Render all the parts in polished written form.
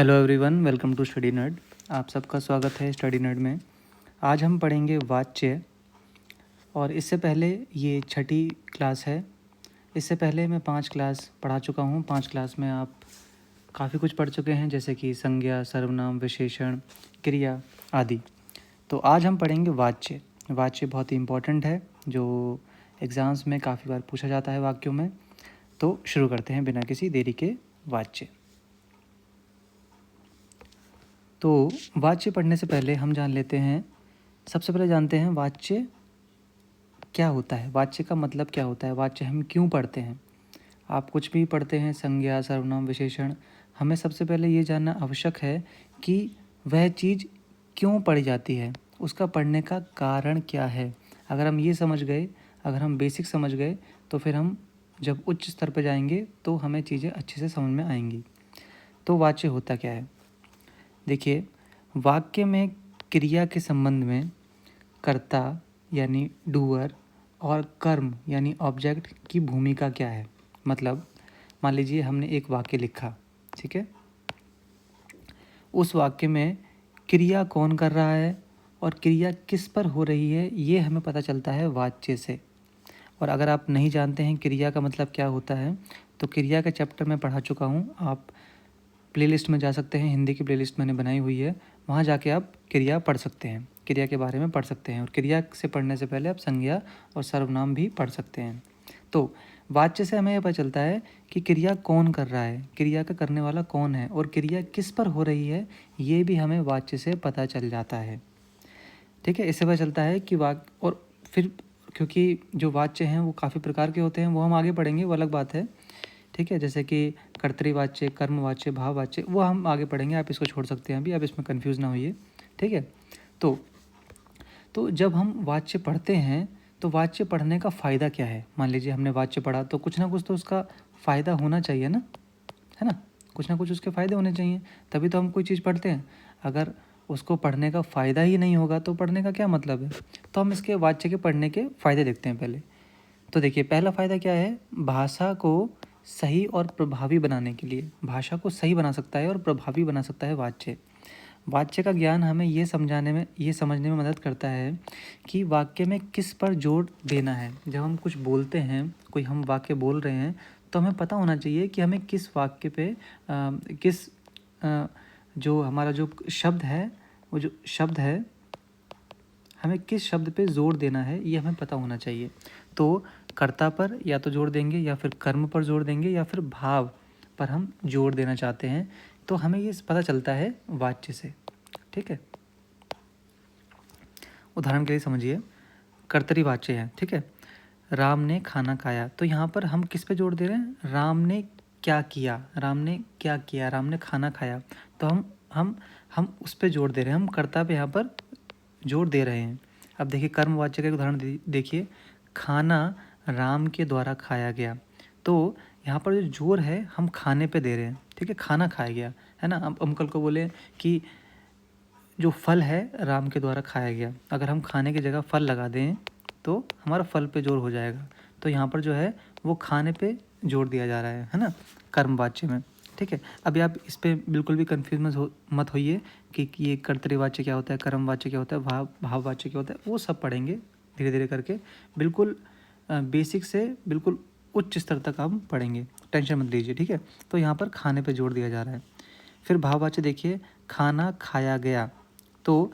Hello everyone, welcome to Study Nerd. आप सबका स्वागत है स्टडी नर्ड में। आज हम पढ़ेंगे वाच्य। और इससे पहले ये छठी क्लास है। इससे पहले मैं 5 क्लास पढ़ा चुका हूँ। 5 क्लास में आप काफ़ी कुछ पढ़ चुके हैं, जैसे कि संज्ञा, सर्वनाम, विशेषण, क्रिया आदि। तो आज हम पढ़ेंगे वाच्य। वाच्य बहुत ही इम्पोर्टेंट है, जो एग्ज़ाम्स में काफ़ी बार पूछा जाता है वाक्यों में। तो शुरू करते हैं बिना किसी देरी के वाच्य। तो वाच्य पढ़ने से पहले हम जान लेते हैं, सबसे पहले जानते हैं वाच्य क्या होता है, वाच्य का मतलब क्या होता है, वाच्य हम क्यों पढ़ते हैं। आप कुछ भी पढ़ते हैं, संज्ञा, सर्वनाम, विशेषण, हमें सबसे पहले ये जानना आवश्यक है कि वह चीज़ क्यों पढ़ी जाती है, उसका पढ़ने का कारण क्या है। अगर हम ये समझ गए, अगर हम बेसिक समझ गए, तो फिर हम जब उच्च स्तर पर जाएंगे तो हमें चीज़ें अच्छे से समझ में आएंगी। तो वाच्य होता क्या है, देखिए। वाक्य में क्रिया के संबंध में कर्ता यानी डूअर और कर्म यानी ऑब्जेक्ट की भूमिका क्या है। मतलब मान लीजिए हमने एक वाक्य लिखा, ठीक है। उस वाक्य में क्रिया कौन कर रहा है और क्रिया किस पर हो रही है, ये हमें पता चलता है वाच्य से। और अगर आप नहीं जानते हैं क्रिया का मतलब क्या होता है, तो क्रिया का चैप्टर मैं पढ़ा चुका हूँ। आप प्लेलिस्ट में जा सकते हैं, हिंदी की प्लेलिस्ट मैंने बनाई हुई है, वहाँ जाके आप क्रिया पढ़ सकते हैं, क्रिया के बारे में पढ़ सकते हैं। और क्रिया से पढ़ने से पहले आप संज्ञा और सर्वनाम भी पढ़ सकते हैं। तो वाच्य से हमें यह पता चलता है कि क्रिया कौन कर रहा है, क्रिया का करने वाला कौन है, और क्रिया किस पर हो रही है, ये भी हमें वाच्य से पता चल जाता है, ठीक है। इससे पता चलता है कि और फिर क्योंकि जो वाच्य हैं वो काफ़ी प्रकार के होते हैं, वो हम आगे पढ़ेंगे, वो अलग बात है, ठीक है। जैसे कि कर्तृवाच्य, कर्मवाच्य, भाववाच्य, वो हम आगे पढ़ेंगे, आप इसको छोड़ सकते हैं अभी, आप इसमें कंफ्यूज ना होइए, ठीक है। तो जब हम वाच्य पढ़ते हैं तो वाच्य पढ़ने का फ़ायदा क्या है। मान लीजिए हमने वाच्य पढ़ा तो कुछ ना कुछ तो उसका फ़ायदा होना चाहिए ना, है ना। कुछ ना कुछ उसके फ़ायदे होने चाहिए, तभी तो हम कोई चीज़ पढ़ते हैं। अगर उसको पढ़ने का फ़ायदा ही नहीं होगा तो पढ़ने का क्या मतलब है। तो हम इसके वाच्य के पढ़ने के फ़ायदे देखते हैं पहले। तो देखिए, पहला फ़ायदा क्या है, भाषा को सही और प्रभावी बनाने के लिए, भाषा को सही बना सकता है और प्रभावी बना सकता है वाच्य। वाच्य का ज्ञान हमें ये समझने में मदद करता है कि वाक्य में किस पर जोर देना है। जब हम कुछ बोलते हैं, कोई हम वाक्य बोल रहे हैं, तो हमें पता होना चाहिए कि हमें किस वाक्य पे किस जो हमारा जो शब्द है, वो जो शब्द है, हमें किस शब्द पे जोर देना है, ये हमें पता होना चाहिए। तो कर्ता पर या तो जोर देंगे, या फिर कर्म पर जोर देंगे, या फिर भाव पर हम जोर देना चाहते हैं, तो हमें ये पता चलता है वाच्य से, ठीक है। उदाहरण के लिए समझिए, कर्तरी है, ठीक है। राम ने खाना खाया, तो यहाँ पर हम किस पे जोर दे रहे हैं, राम ने क्या किया, राम ने क्या किया, राम ने खाना खाया, तो हम उस पे जोर दे रहे हैं, हम कर्ता पे यहाँ पर जोर दे रहे हैं। अब देखिए कर्मवाच्य का एक उदाहरण देखिए, खाना राम के द्वारा खाया गया, तो यहाँ पर जो जोर है हम खाने पे दे रहे हैं, ठीक है, खाना खाया गया, है ना। हम कल को बोले कि जो फल है राम के द्वारा खाया गया, अगर हम खाने की जगह फल लगा दें तो हमारा फल पे जोर हो जाएगा। तो यहाँ पर जो है वो खाने पे जोर दिया जा रहा है ना, कर्मवाच्य में, ठीक है। अभी आप इस पर बिल्कुल भी कन्फ्यूज मत होइए कि ये कर्तृवाच्य क्या होता है, कर्मवाच्य क्या होता है, भाववाच्य क्या होता है, वो सब पढ़ेंगे धीरे धीरे करके। बिल्कुल बेसिक से बिल्कुल उच्च स्तर तक हम पढ़ेंगे, टेंशन मत लीजिए, ठीक है। तो यहाँ पर खाने पे जोर दिया जा रहा है। फिर भाववाच्य देखिए, खाना खाया गया, तो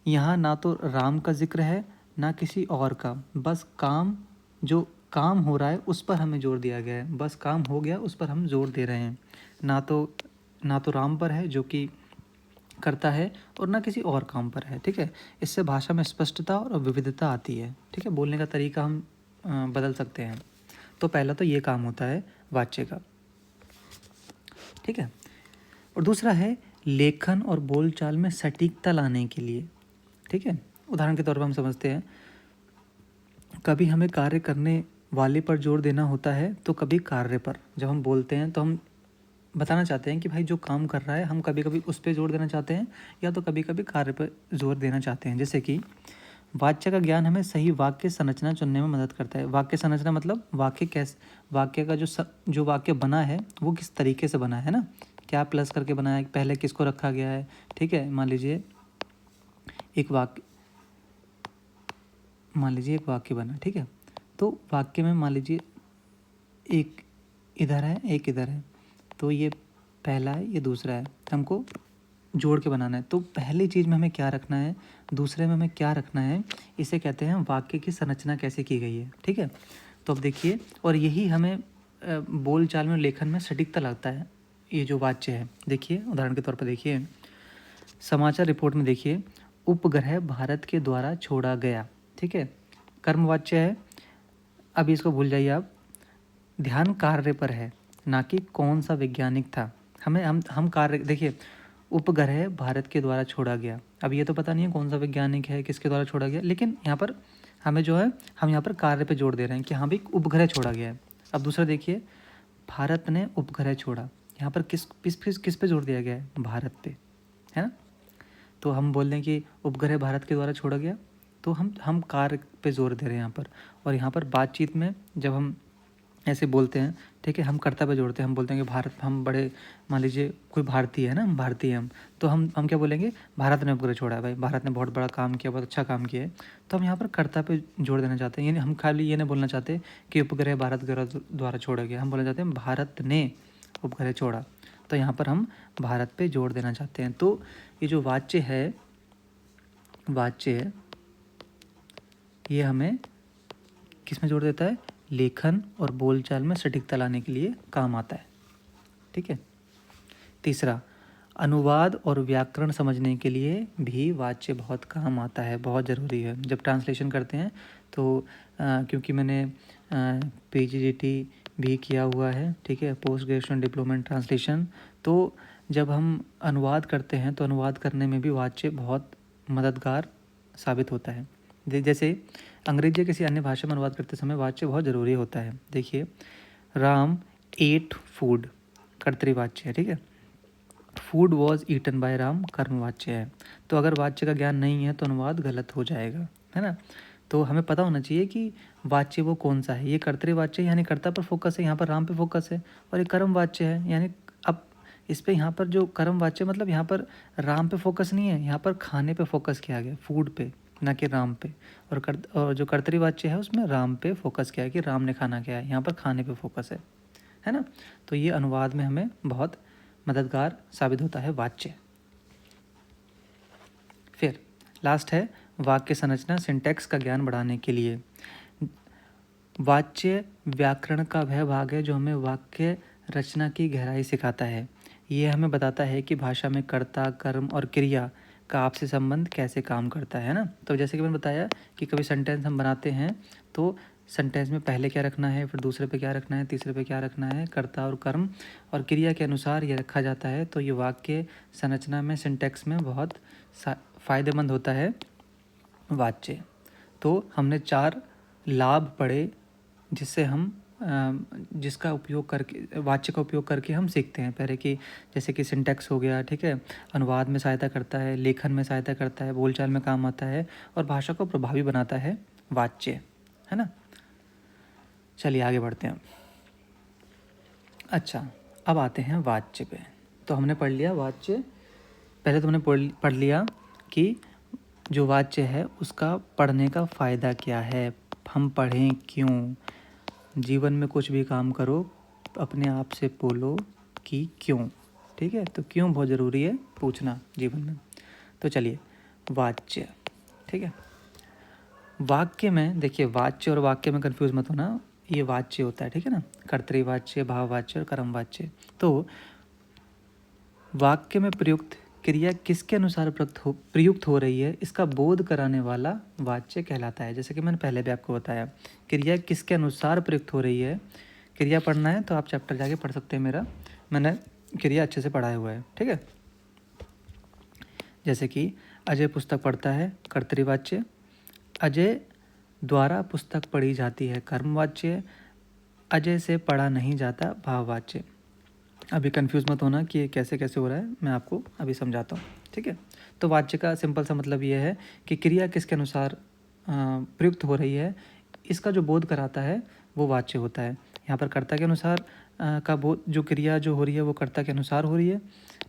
यहाँ ना तो राम का जिक्र है ना किसी और का, बस जो काम हो रहा है उस पर हमें जोर दिया गया है, बस काम हो गया उस पर हम जोर दे रहे हैं। ना तो राम पर है जो कि करता है, और ना किसी और काम पर है, ठीक है। इससे भाषा में स्पष्टता और विविधता आती है, ठीक है, बोलने का तरीका हम बदल सकते हैं। तो पहला तो ये काम होता है वाच्य का, ठीक है। और दूसरा है लेखन और बोलचाल में सटीकता लाने के लिए, ठीक है। उदाहरण के तौर पर हम समझते हैं, कभी हमें कार्य करने वाले पर जोर देना होता है तो कभी कार्य पर। जब हम बोलते हैं तो हम बताना चाहते हैं कि भाई जो काम कर रहा है, हम कभी कभी उस पर जोर देना चाहते हैं, या तो कभी कभी कार्य पर जोर देना चाहते हैं। जैसे कि वाच्य का ज्ञान हमें सही वाक्य संरचना चुनने में मदद करता है। वाक्य संरचना मतलब वाक्य का जो वाक्य बना है वो किस तरीके से बना है ना, क्या प्लस करके बनाया है, पहले किसको रखा गया है, ठीक है। मान लीजिए एक वाक्य बना, ठीक है। तो वाक्य में मान लीजिए एक इधर है एक इधर है, तो ये पहला है ये दूसरा है, हमको जोड़ के बनाना है। तो पहली चीज़ में हमें क्या रखना है, दूसरे में हमें क्या रखना है, इसे कहते हैं वाक्य की संरचना कैसे की गई है, ठीक है। तो अब देखिए, और यही हमें बोल चाल में लेखन में सटीकता लगता है। ये जो वाच्य है, देखिए उदाहरण के तौर पर देखिए, समाचार रिपोर्ट में देखिए उपग्रह भारत के द्वारा छोड़ा गया, ठीक है, कर्मवाच्य है। अब इसको भूल जाइए आप, ध्यान कार्य पर है ना कि कौन सा वैज्ञानिक था। हमें हम कार्य, देखिए उपग्रह भारत के द्वारा छोड़ा गया, अब ये तो पता नहीं है कौन सा वैज्ञानिक है, किसके द्वारा छोड़ा गया, लेकिन यहाँ पर हमें जो है हम यहाँ पर कार्य पे जोड़ दे रहे हैं कि हाँ भी उपग्रह छोड़ा गया है। अब दूसरा देखिए, भारत ने उपग्रह छोड़ा, यहाँ पर किस पे जोड़ दिया गया है, भारत पे, है ना। तो हम बोल दें कि उपग्रह भारत के द्वारा छोड़ा गया, तो हम कार्य पे जोर दे रहे हैं यहाँ पर। और यहाँ पर बातचीत में जब हम ऐसे बोलते हैं, ठीक है, हम कर्ता पे जोड़ते हैं, हम बोलते हैं कि भारत, हम बड़े, मान लीजिए कोई भारतीय है ना, हम भारतीय हैं, हम तो हम क्या बोलेंगे, भारत ने उपग्रह छोड़ा है, भाई भारत ने बहुत बड़ा काम किया, बहुत अच्छा काम किया है। तो हम यहाँ पर कर्ता पे जोड़ देना चाहते हैं, यानी हम खाली ये नहीं बोलना चाहते कि उपग्रह भारत द्वारा छोड़ा गया, हम बोलना चाहते हैं भारत ने उपग्रह छोड़ा, तो यहाँ पर हम भारत पे जोड़ देना चाहते हैं। तो ये जो वाच्य है ये हमें किस में जोड़ देता है, लेखन और बोलचाल में सटीकता लाने के लिए काम आता है, ठीक है। तीसरा, अनुवाद और व्याकरण समझने के लिए भी वाच्य बहुत काम आता है, बहुत ज़रूरी है जब ट्रांसलेशन करते हैं। तो क्योंकि मैंने PGDT भी किया हुआ है, ठीक है, post graduation diploma in translation, तो जब हम अनुवाद करते हैं तो अनुवाद करने में भी वाच्य बहुत मददगार साबित होता है। जैसे अंग्रेजी या किसी अन्य भाषा में अनुवाद करते समय वाच्य बहुत ज़रूरी होता है। देखिए, राम एट फूड, कर्तृवाच्य है, ठीक है। Food was eaten by Ram, कर्मवाच्य है। तो अगर वाच्य का ज्ञान नहीं है तो अनुवाद गलत हो जाएगा, है ना। तो हमें पता होना चाहिए कि वाच्य वो कौन सा है। ये कर्तृवाच्य यानी कर्ता पर फोकस है, यहाँ पर राम पे फोकस है, और ये कर्मवाच्य है, यानी अब इस पे यहाँ पर जो कर्मवाच्य मतलब यहाँ पर राम पे फोकस नहीं है, यहाँ पर खाने पे फोकस किया गया, फूड पे, ना कि राम पे। और जो कर्तृवाच्य है उसमें राम पे फोकस किया है कि राम ने खाना खाया है, यहाँ पर खाने पे फोकस है ना। तो ये अनुवाद में हमें बहुत मददगार साबित होता है वाच्य। फिर लास्ट है वाक्य संरचना, सिंटैक्स का ज्ञान बढ़ाने के लिए। वाच्य व्याकरण का वह भाग है जो हमें वाक्य रचना की गहराई सिखाता है। ये हमें बताता है कि भाषा में कर्ता, कर्म और क्रिया का आपसी संबंध कैसे काम करता है ना। तो जैसे कि मैंने बताया कि कभी सेंटेंस हम बनाते हैं तो सेंटेंस में पहले क्या रखना है, फिर दूसरे पे क्या रखना है, तीसरे पे क्या रखना है, कर्ता और कर्म और क्रिया के अनुसार ये रखा जाता है। तो ये वाक्य संरचना में, सिंटैक्स में बहुत फ़ायदेमंद होता है वाच्य। तो हमने 4 लाभ पढ़े जिससे हम जिसका उपयोग करके, वाच्य का उपयोग करके हम सीखते हैं। पहले कि जैसे कि सिंटैक्स हो गया, ठीक है, अनुवाद में सहायता करता है, लेखन में सहायता करता है, बोलचाल में काम आता है, और भाषा को प्रभावी बनाता है वाच्य, है ना। चलिए आगे बढ़ते हैं। अच्छा, अब आते हैं वाच्य पे। तो हमने पढ़ लिया वाच्य, पहले तो हमने पढ़ लिया कि जो वाच्य है उसका पढ़ने का फ़ायदा क्या है, हम पढ़ें क्यों। जीवन में कुछ भी काम करो अपने आप से बोलो कि क्यों, ठीक है। तो क्यों बहुत ज़रूरी है पूछना जीवन में। तो चलिए, वाच्य, ठीक है। वाक्य में देखिए, वाच्य और वाक्य में कंफ्यूज मत होना, ये वाच्य होता है, ठीक है ना, कर्तृवाच्य, भाववाच्य और कर्मवाच्य। तो वाक्य में प्रयुक्त क्रिया किसके अनुसार प्रयुक्त हो रही है, इसका बोध कराने वाला वाच्य कहलाता है। जैसे कि मैंने पहले भी आपको बताया, क्रिया किसके अनुसार प्रयुक्त हो रही है। क्रिया पढ़ना है तो आप चैप्टर जाके पढ़ सकते हैं मेरा, मैंने क्रिया अच्छे से पढ़ाया हुआ है, ठीक है। जैसे कि अजय पुस्तक पढ़ता है, कर्तृवाच्य। अजय द्वारा पुस्तक पढ़ी जाती है, कर्मवाच्य। अजय से पढ़ा नहीं जाता, भाववाच्य। अभी कंफ्यूज मत होना कि ये कैसे कैसे हो रहा है, मैं आपको अभी समझाता हूँ, ठीक है। तो वाच्य का सिंपल सा मतलब ये है कि क्रिया किसके अनुसार प्रयुक्त हो रही है, इसका जो बोध कराता है वो वाच्य होता है। यहाँ पर कर्ता के अनुसार का बोध, जो क्रिया जो हो रही है वो कर्ता के अनुसार हो रही है,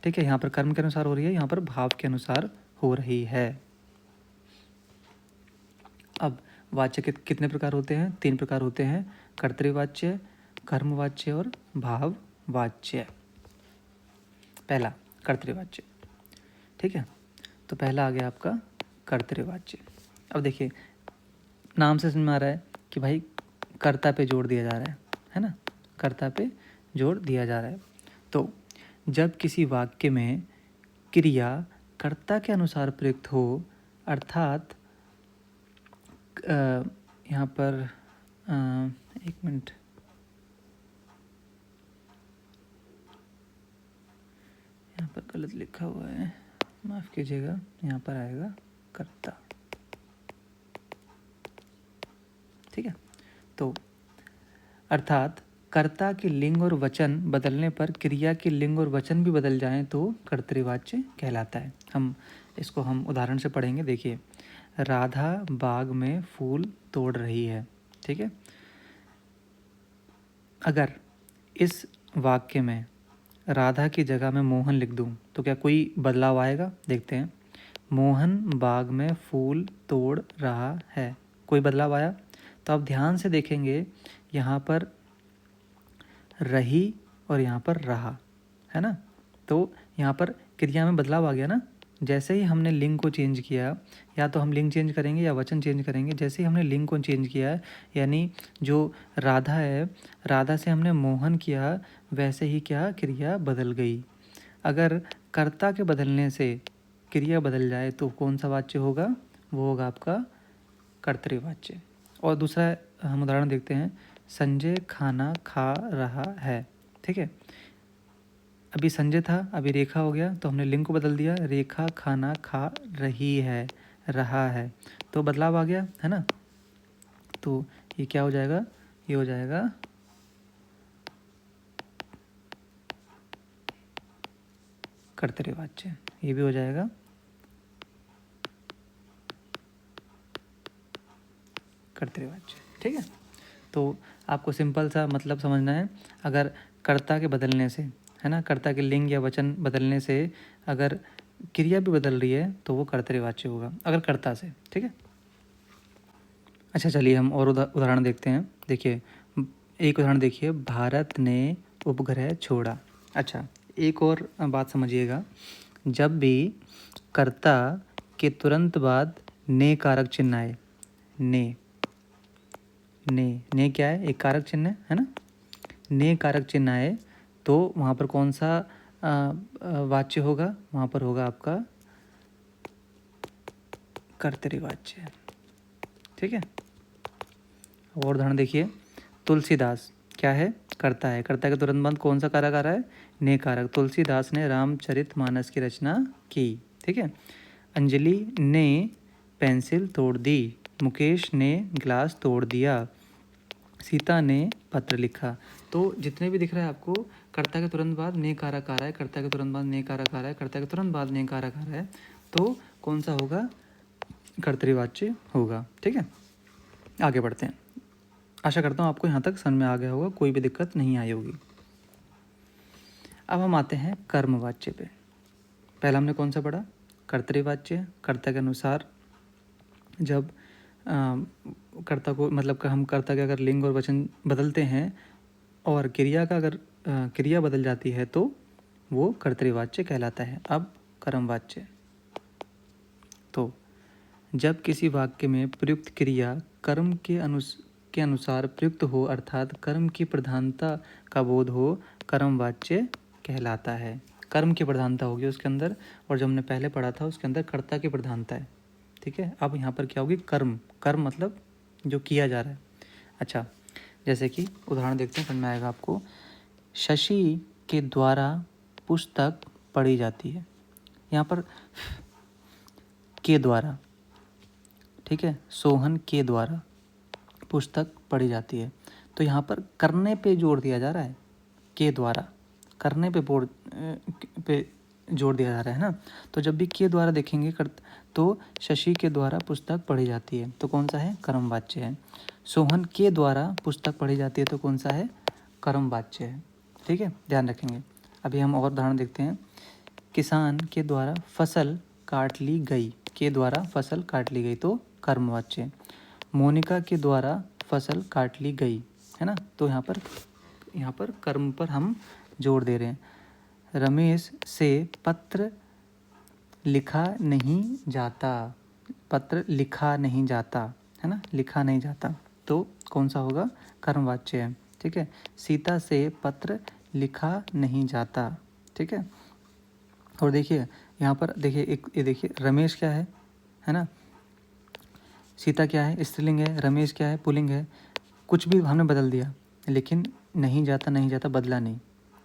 ठीक है। यहाँ पर कर्म के अनुसार हो रही है, यहाँ पर भाव के अनुसार हो रही है। अब वाच्य कितने प्रकार होते हैं? 3 प्रकार होते हैं, कर्तृवाच्य, कर्मवाच्य और भाववाच्य। पहला कर्तृवाच्य, ठीक है। तो पहला आ गया आपका कर्तृवाच्य। अब देखिए नाम से समझ में आ रहा है कि भाई कर्ता पे जोर दिया जा रहा है ना, कर्ता पे जोर दिया जा रहा है। तो जब किसी वाक्य में क्रिया कर्ता के अनुसार प्रयुक्त हो, अर्थात यहाँ पर एक मिनट, यहाँ पर गलत लिखा हुआ है, माफ़ कीजिएगा, यहाँ पर आएगा कर्ता, ठीक है। तो अर्थात कर्ता के लिंग और वचन बदलने पर क्रिया के लिंग और वचन भी बदल जाएं तो कर्तृवाच्य कहलाता है। हम उदाहरण से पढ़ेंगे। देखिए, राधा बाग में फूल तोड़ रही है, ठीक है। अगर इस वाक्य में राधा की जगह मैं मोहन लिख दूं तो क्या कोई बदलाव आएगा? देखते हैं। मोहन बाग में फूल तोड़ रहा है, कोई बदलाव आया? तो आप ध्यान से देखेंगे, यहाँ पर रही और यहाँ पर रहा, है ना। तो यहाँ पर क्रिया में बदलाव आ गया ना। जैसे ही हमने लिंग को चेंज किया, या तो हम लिंग चेंज करेंगे या वचन चेंज करेंगे। जैसे ही हमने लिंग को चेंज किया, यानी जो राधा है, राधा से हमने मोहन किया, वैसे ही क्या क्रिया बदल गई। अगर कर्ता के बदलने से क्रिया बदल जाए तो कौन सा वाच्य होगा? वो होगा आपका कर्तृवाच्य। और दूसरा हम उदाहरण देखते हैं। संजय खाना खा रहा है, ठीक है। अभी संजय था, अभी रेखा हो गया, तो हमने लिंग को बदल दिया, रेखा खाना खा रही है, रहा है, तो बदलाव आ गया, है ना। तो ये क्या हो जाएगा? ये हो जाएगा कर्तृवाच्य। ये भी हो जाएगा कर्तृवाच्य, ठीक है। तो आपको सिंपल सा मतलब समझना है। अगर कर्ता के बदलने से, है ना, कर्ता के लिंग या वचन बदलने से अगर क्रिया भी बदल रही है तो वो कर्तृवाच्य होगा, अगर कर्ता से, ठीक है। अच्छा, चलिए हम और उदाहरण देखते हैं। देखिए, एक उदाहरण देखिए, भारत ने उपग्रह छोड़ा। अच्छा, एक और बात समझिएगा। जब भी कर्ता के तुरंत बाद ने कारक चिन्ह आए, ने क्या है? एक कारक चिन्ह है ना। ने कारक चिन्ह आए तो वहाँ पर कौन सा वाच्य होगा? वहाँ पर होगा आपका कर्तृवाच्य, ठीक है। और उदाहरण देखिए, तुलसीदास क्या है? कर्ता है। कर्ता के तुरंत बाद कौन सा कारक आ रहा है? ने कारक। तुलसीदास ने रामचरितमानस की रचना की, ठीक है। अंजलि ने पेंसिल तोड़ दी, मुकेश ने गिलास तोड़ दिया, सीता ने पत्र लिखा। तो जितने भी दिख रहा है आपको, कर्ता के तुरंत बाद ने कारक आ रहा है, कर्ता के तुरंत बाद ने कारक आ रहा है, कर्ता के तुरंत बाद ने कारक आ रहा है, तो कौन सा होगा? कर्तृवाच्य होगा, ठीक है। आगे बढ़ते हैं। आशा करता हूँ आपको यहाँ तक समझ में आ गया होगा, कोई भी दिक्कत नहीं आई होगी। अब हम आते हैं कर्मवाच्य पे। पहला हमने कौन सा पढ़ा? कर्तृवाच्य। कर्ता के अनुसार जब कर्ता को, मतलब हम कर्ता के अगर लिंग और वचन बदलते हैं और क्रिया का अगर क्रिया बदल जाती है तो वो कर्तृवाच्य कहलाता है। अब कर्मवाच्य। तो जब किसी वाक्य में प्रयुक्त क्रिया कर्म के अनुसार प्रयुक्त हो, अर्थात कर्म की प्रधानता का बोध हो, कर्मवाच्य कहलाता है। कर्म की प्रधानता होगी उसके अंदर, और जो हमने पहले पढ़ा था उसके अंदर कर्ता की प्रधानता है, ठीक है। अब यहाँ पर क्या होगी? कर्म। कर्म मतलब जो किया जा रहा है। अच्छा, जैसे कि उदाहरण देखते हैं, समझ में आएगा आपको। शशि के द्वारा पुस्तक पढ़ी जाती है। यहाँ पर के द्वारा, ठीक है, सोहन के द्वारा पुस्तक पढ़ी जाती है। तो यहाँ पर करने पे जोर दिया जा रहा है, के द्वारा करने पे जोर दिया जा रहा है ना। तो जब भी के द्वारा देखेंगे तो शशि के द्वारा पुस्तक पढ़ी जाती है, तो कौन सा है? कर्मवाच्य है। सोहन के द्वारा पुस्तक पढ़ी जाती है, तो कौन सा है? कर्मवाच्य है। ठीक है, ध्यान रखेंगे। अभी हम और उदाहरण देखते हैं। किसान के द्वारा फसल काट ली गई, के द्वारा फसल काट ली गई तो कर्मवाच्य। मोनिका के द्वारा फसल काट ली गई, है ना, तो यहाँ पर कर्म पर हम जोर दे रहे हैं। रमेश से पत्र लिखा नहीं जाता, पत्र लिखा नहीं जाता, है ना, लिखा नहीं जाता, तो कौन सा होगा, कर्मवाच्य है। ठीक है, सीता से पत्र लिखा नहीं जाता। ठीक है, और देखिए यहाँ पर देखिए एक ये देखिए रमेश क्या है ना, सीता क्या है, स्त्रीलिंग है, रमेश क्या है, पुल्लिंग है। कुछ भी हमने बदल दिया, लेकिन नहीं जाता बदला नहीं,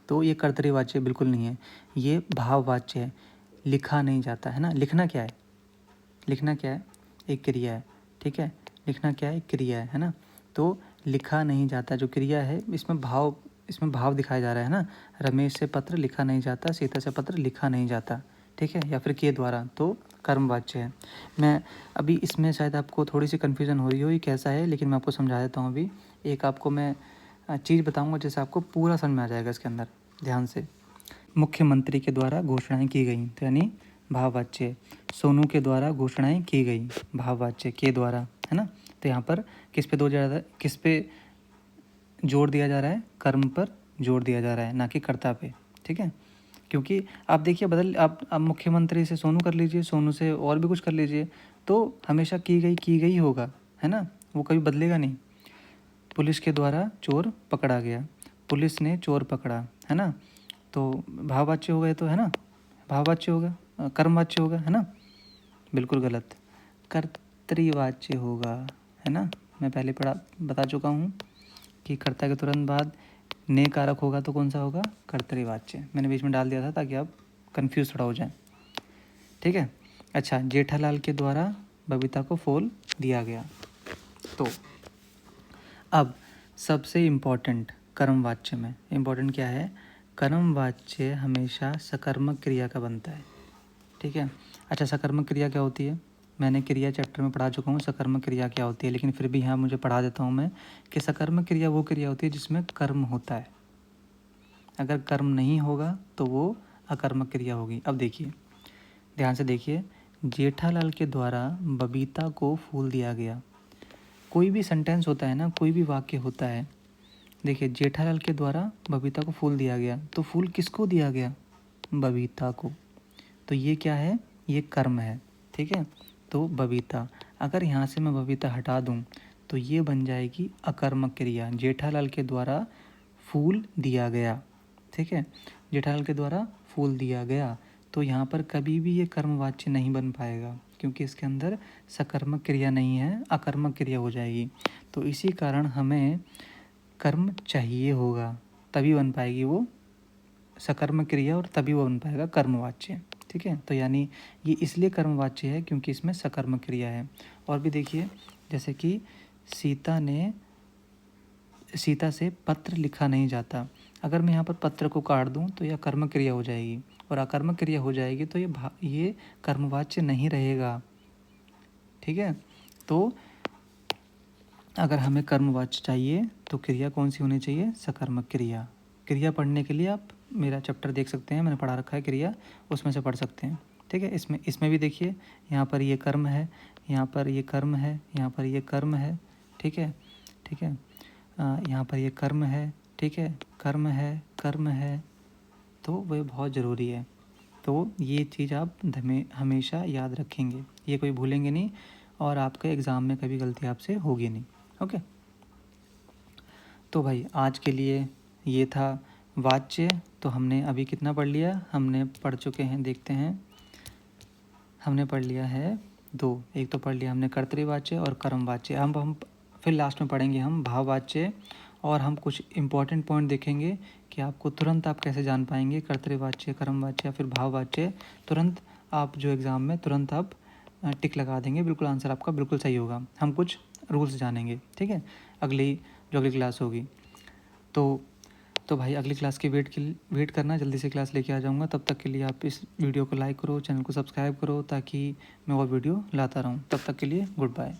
तो ये कर्तरीवाच्य बिल्कुल नहीं है, ये भाववाच्य है। लिखा नहीं जाता, है ना, लिखना क्या है, लिखना क्या है, एक क्रिया है। ठीक है, लिखना क्या है, एक क्रिया है ना, तो लिखा नहीं जाता जो क्रिया है, इसमें भाव दिखाया जा रहा है ना। रमेश से पत्र लिखा नहीं जाता, सीता से पत्र लिखा नहीं जाता, ठीक है, या फिर के द्वारा, तो कर्मवाच्य है। मैं अभी इसमें शायद आपको थोड़ी सी कन्फ्यूज़न हो रही हो ये कैसा है, लेकिन मैं आपको समझा देता हूँ। अभी एक आपको मैं चीज़ बताऊँगा जिससे आपको पूरा समझ में आ जाएगा इसके अंदर, ध्यान से। मुख्यमंत्री के द्वारा घोषणाएं की गई, तो यानी भाववाच्य। सोनू के द्वारा घोषणाएं की गई, भाववाच्य, के द्वारा, है ना। तो यहाँ पर किस पे जोर दिया जा रहा है, कर्म पर जोर दिया जा रहा है, ना कि कर्ता पे। ठीक है, क्योंकि आप देखिए आप मुख्यमंत्री से सोनू कर लीजिए, सोनू से और भी कुछ कर लीजिए, तो हमेशा की गई होगा, है ना, वो कभी बदलेगा नहीं। पुलिस के द्वारा चोर पकड़ा गया, पुलिस ने चोर पकड़ा, है ना, तो भाववाच्य हो गए, तो है ना, भाववाच्य होगा, कर्मवाच्य होगा, है ना, बिल्कुल गलत, कर्तृवाच्य होगा, है ना। मैं पहले बता चुका हूँ कि कर्ता के तुरंत बाद ने कारक होगा तो कौन सा होगा, कर्तृवाच्य। मैंने बीच में डाल दिया था ताकि आप कंफ्यूज थोड़ा हो जाए। ठीक है, अच्छा, जेठालाल के द्वारा बबीता को फूल दिया गया, तो अब सबसे इम्पॉर्टेंट कर्मवाच्य में इम्पॉर्टेंट क्या है, कर्मवाच्य हमेशा सकर्मक क्रिया का बनता है। ठीक है, अच्छा, सकर्मक क्रिया क्या होती है, मैंने क्रिया चैप्टर में पढ़ा चुका हूँ सकर्मक क्रिया क्या होती है, लेकिन फिर भी यहाँ मुझे पढ़ा देता हूँ मैं कि सकर्मक क्रिया वो क्रिया होती है जिसमें कर्म होता है। अगर कर्म नहीं होगा तो वो अकर्मक क्रिया होगी। अब देखिए, ध्यान से देखिए, जेठालाल के द्वारा बबीता को फूल दिया गया। कोई भी सेंटेंस होता है ना, कोई भी वाक्य होता है, देखिए जेठालाल के द्वारा बबीता को फूल दिया गया, तो फूल किसको दिया गया, बबीता को, तो ये क्या है, ये कर्म है। ठीक है, तो बबीता, अगर यहाँ से मैं बबीता हटा दूँ तो ये बन जाएगी अकर्मक क्रिया, जेठालाल के द्वारा फूल दिया गया। ठीक है, जेठालाल के द्वारा फूल दिया गया, तो यहाँ पर कभी भी ये कर्मवाच्य नहीं बन पाएगा, क्योंकि इसके अंदर सकर्मक क्रिया नहीं है, अकर्मक क्रिया हो जाएगी। तो इसी कारण हमें कर्म चाहिए होगा, तभी बन पाएगी वो सकर्मक क्रिया, और तभी वो बन पाएगा कर्मवाच्य। ठीक है, तो यानी ये इसलिए कर्मवाच्य है क्योंकि इसमें सकर्मक क्रिया है। और भी देखिए, जैसे कि सीता से पत्र लिखा नहीं जाता, अगर मैं यहाँ पर पत्र को काट दूँ तो यह कर्मक क्रिया हो जाएगी, और अकर्मक क्रिया हो जाएगी तो ये कर्मवाच्य नहीं रहेगा। ठीक है, तो अगर हमें कर्मवाच्य चाहिए तो क्रिया कौन सी होनी चाहिए, सकर्मक क्रिया। क्रिया पढ़ने के लिए आप मेरा चैप्टर देख सकते हैं, मैंने पढ़ा रखा है क्रिया, उसमें से पढ़ सकते हैं। ठीक है, इसमें भी देखिए, यहाँ पर ये कर्म है, यहाँ पर ये कर्म है, यहाँ पर ये कर्म है। ठीक है, ठीक है, यहाँ पर ये कर्म है। ठीक है, कर्म है, तो वह बहुत ज़रूरी है। तो ये चीज़ आप हमेशा याद रखेंगे, ये कोई भूलेंगे नहीं, और आपके एग्ज़ाम में कभी गलती आपसे होगी नहीं। ओके, तो भाई आज के लिए ये था वाच्य। तो हमने अभी कितना पढ़ लिया, हमने पढ़ चुके हैं, देखते हैं, हमने पढ़ लिया है 2। एक तो पढ़ लिया हमने कर्तृवाच्य और कर्मवाच्य। हम फिर लास्ट में पढ़ेंगे हम भाववाच्य, और हम कुछ इंपॉर्टेंट पॉइंट देखेंगे कि आपको तुरंत आप कैसे जान पाएंगे कर्तृवाच्य, कर्मवाच्य या फिर भाववाच्य। तुरंत आप जो एग्ज़ाम में तुरंत आप टिक लगा देंगे, बिल्कुल आंसर आपका बिल्कुल सही होगा। हम कुछ रूल्स जानेंगे, ठीक है, जो अगली क्लास होगी। तो भाई अगली क्लास की वेट करना, जल्दी से क्लास लेके आ जाऊँगा। तब तक के लिए आप इस वीडियो को लाइक करो, चैनल को सब्सक्राइब करो, ताकि मैं और वीडियो लाता रहूँ। तब तक के लिए गुड बाय।